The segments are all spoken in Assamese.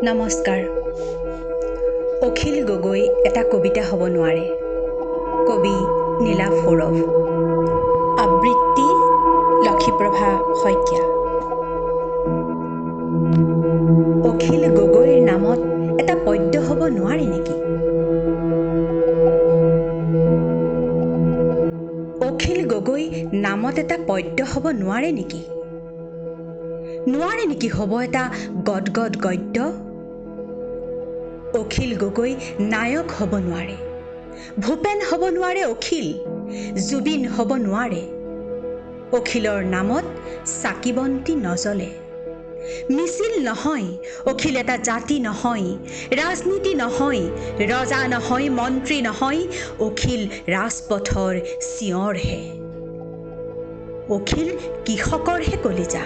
নমস্কাৰ। অখিল গগৈ এটা কবিতা হ'ব নোৱাৰে। কবি নীলা সৌৰভ। আবৃত্তি লক্ষীপ্ৰভা শইকীয়া। অখিল গগৈৰ নামত এটা পদ্য হ'ব নোৱাৰে নেকি? অখিল গগৈ নামত এটা পদ্য হ'ব নোৱাৰে নেকি? নোৱাৰে নেকি হ'ব এটা গদগদ গদ্য? অখিল গগৈ নায়ক হ'ব নোৱাৰে, ভূপেন হ'ব নোৱাৰে অখিল, জুবিন হ'ব নোৱাৰে। অখিলৰ নামত চাকিবন্তি নজ্বলে। মিছিল নহয়, অখিল এটা জাতি নহয়, ৰাজনীতি নহয়, ৰজা নহয়, মন্ত্ৰী নহয়, অখিল ৰাজপথৰ চিঞৰহে। অখিল কৃষকৰহে কলিজা।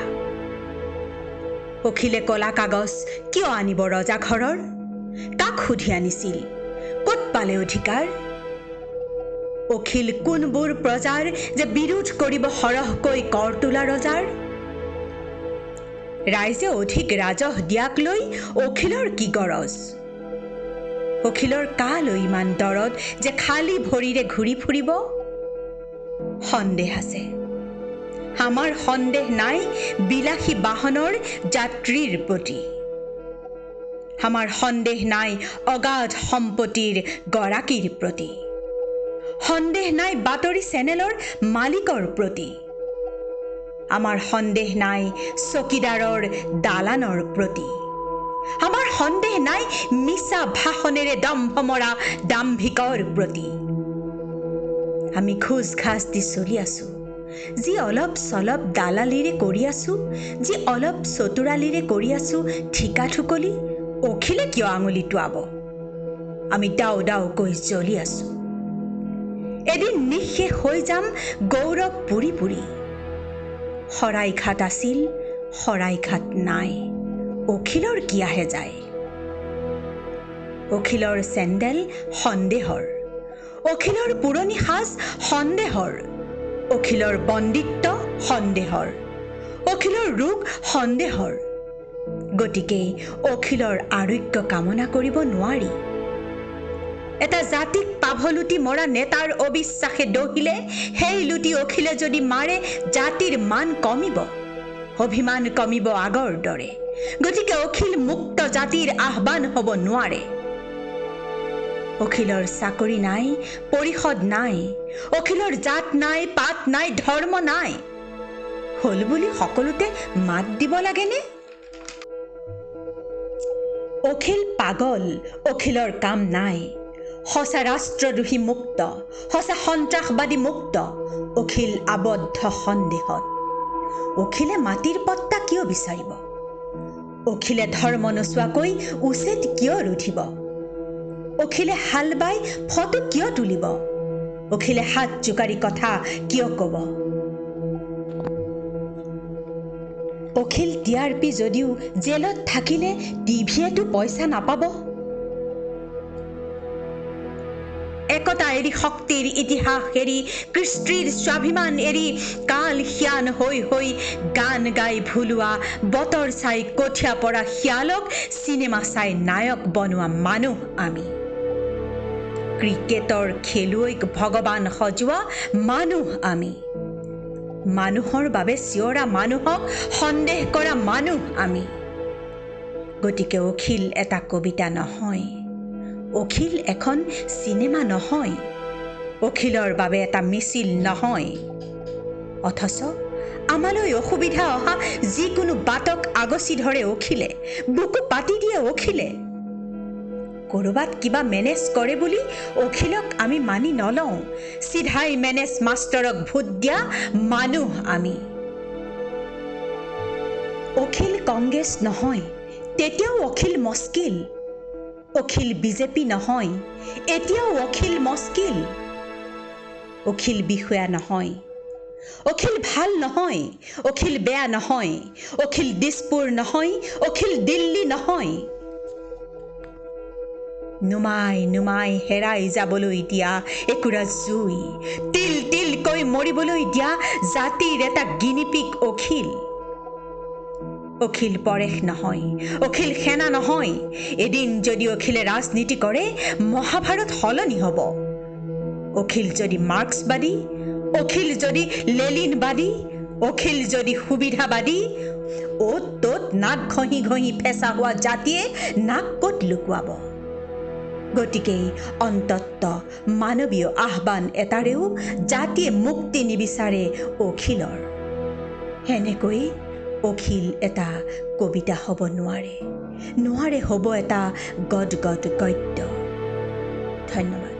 অখিলে কলা কাগজ কিয় আনিব ৰজা ঘৰৰ? কাক সুধি আনিছিল? ক'ত পালে অধিকাৰ? অখিল কোনবোৰ প্ৰজাৰ যে বিৰোধ কৰিব সৰহকৈ কৰ তোলা ৰজাৰ? ৰাইজে অধিক ৰাজহ দিয়াক লৈ অখিলৰ কি গৰজ? অখিলৰ কালৈ ইমান দৰদ যে খালী ভৰিৰে ঘূৰি ফুৰিব? সন্দেহ আছে। আমাৰ সন্দেহ নাই বিলাসী বাহনৰ যাত্ৰীৰ প্ৰতি। আমাৰ সন্দেহ নাই অগাধ সম্পত্তিৰ গৰাকীৰ প্ৰতি। সন্দেহ নাই বাতৰি চেনেলৰ মালিকৰ প্ৰতি। আমাৰ সন্দেহ নাই চকীদাৰৰ দালানৰ প্ৰতি। আমাৰ সন্দেহ নাই মিছা ভাষণেৰে দম্ভ মৰা দাম্ভিকৰ প্ৰতি। আমি খোজ ঘাজ দি চলি আছো, যি অলপ চলপ দালালিৰে কৰি আছো, যি অলপ চতুৰালিৰে কৰি আছো ঠিকা ঠুকলি, অখিলে কিয় আঙুলি টোৱাব? আমি দাও দাওকৈ জ্বলি আছো। এদিন নিঃশেষ হৈ যাম গৌৰৱ পুৰি পুৰি। শৰাইঘাট আছিল, শৰাইঘাট নাই, অখিলৰ কি আহে যায়? অখিলৰ চেণ্ডেল সন্দেহৰ, অখিলৰ পুৰণি সাজ সন্দেহৰ, অখিলৰ বন্দিত্ব সন্দেহৰ, অখিলৰ ৰোগ সন্দেহৰ। গতিকে অখিলৰ আৰোগ্য কামনা কৰিব নোৱাৰি। এটা জাতিক পাভলুটি মৰা নেতাৰ অবিশ্বাসে দহিলে সেই লুটি অখিলে যদি মাৰে জাতিৰ মান কমিব, অভিমান কমিব আগৰ দৰে। গতিকে অখিল মুক্ত জাতিৰ আহ্বান হ'ব নোৱাৰে। অখিলৰ চাকৰি নাই, পৰিষদ নাই, অখিলৰ জাত নাই, পাত নাই, ধৰ্ম নাই। হ'ল বুলি সকলোতে মাত দিব লাগেনে? অখিল পাগল, অখিলৰ কাম নাই। সঁচা ৰাষ্ট্ৰদ্ৰোহী মুক্ত, সঁচা সন্ত্ৰাসবাদী মুক্ত, অখিল আবদ্ধ সন্দেহত। অখিলে মাটিৰ পট্টা কিয় বিচাৰিব? অখিলে ধৰ্ম নোচোৱাকৈ উচ্ছেদ কিয় ৰুধিব? অখিলে হাল বাই ফটো কিয় তুলিব? অখিলে হাত জোকাৰি কথা কিয় ক'ব? অখিল TRP যদিও জেলত থাকিলে টিভিয়েতো পইচা নাপাব। একতা এৰি, শক্তিৰ ইতিহাস এৰি, কৃষ্টিৰ স্বাভিমান এৰি, কাল হিয়ান হৈ হৈ গান গাই ভুলোৱা, বতৰ চাই কঠীয়া পৰা শিয়ালক চিনেমা চাই নায়ক বনোৱা মানুহ আমি। ক্ৰিকেটৰ খেলুৱৈক ভগৱান সজোৱা মানুহ আমি। মানুহৰ বাবে চিঞৰা, মানুহক সন্দেহ কৰা মানুহ আমি। গতিকে অখিল এটা কবিতা নহয়, অখিল এখন চিনেমা নহয়, অখিলৰ বাবে এটা মিছিল নহয়। অথচ আমালৈ অসুবিধা অহা যিকোনো বাটক আগচি ধৰে অখিলে, বুকু পাতি দিয়ে অখিলে। ক'ৰবাত কিবা মেনেজ কৰে বুলি অখিলক আমি মানি নলওঁ। চিধাই মেনেজ মাষ্টৰক ভোট দিয়া মানুহ আমি। অখিল কংগ্ৰেছ নহয়, তেতিয়াও অখিল মস্কিল। অখিল BJP নহয়, এতিয়াও অখিল মস্কিল। অখিল বিষয়া নহয়, অখিল ভাল নহয়, অখিল বেয়া নহয়, অখিল দিছপুৰ নহয়, অখিল দিল্লী নহয়। নুমাই নুমাই হেৰাই যাবলৈ দিয়া একুৰা জুই, তিল তিলকৈ মৰিবলৈ দিয়া জাতিৰ এটা গিনিপিক অখিল। অখিল পৰেশ নহয়, অখিল সেনা নহয়। এদিন যদি অখিলে ৰাজনীতি কৰে, মহাভাৰত সলনি হ'ব। অখিল যদি মাৰ্ক্সবাদী, অখিল যদি লেলিনবাদী, অখিল যদি সুবিধাবাদী, অ'ত ত'ত নাক ঘঁহি ঘঁহি ফেঁচা হোৱা জাতিয়ে নাক ক'ত লুকুৱাব? গতিকে অন্তত মানৱীয় আহ্বান এটাৰেও জাতিয়ে মুক্তি নিবিচাৰে অখিলৰ। সেনেকৈ অখিল এটা কবিতা হ'ব নোৱাৰে হ'ব এটা গদ গদ গদ্য। ধন্যবাদ।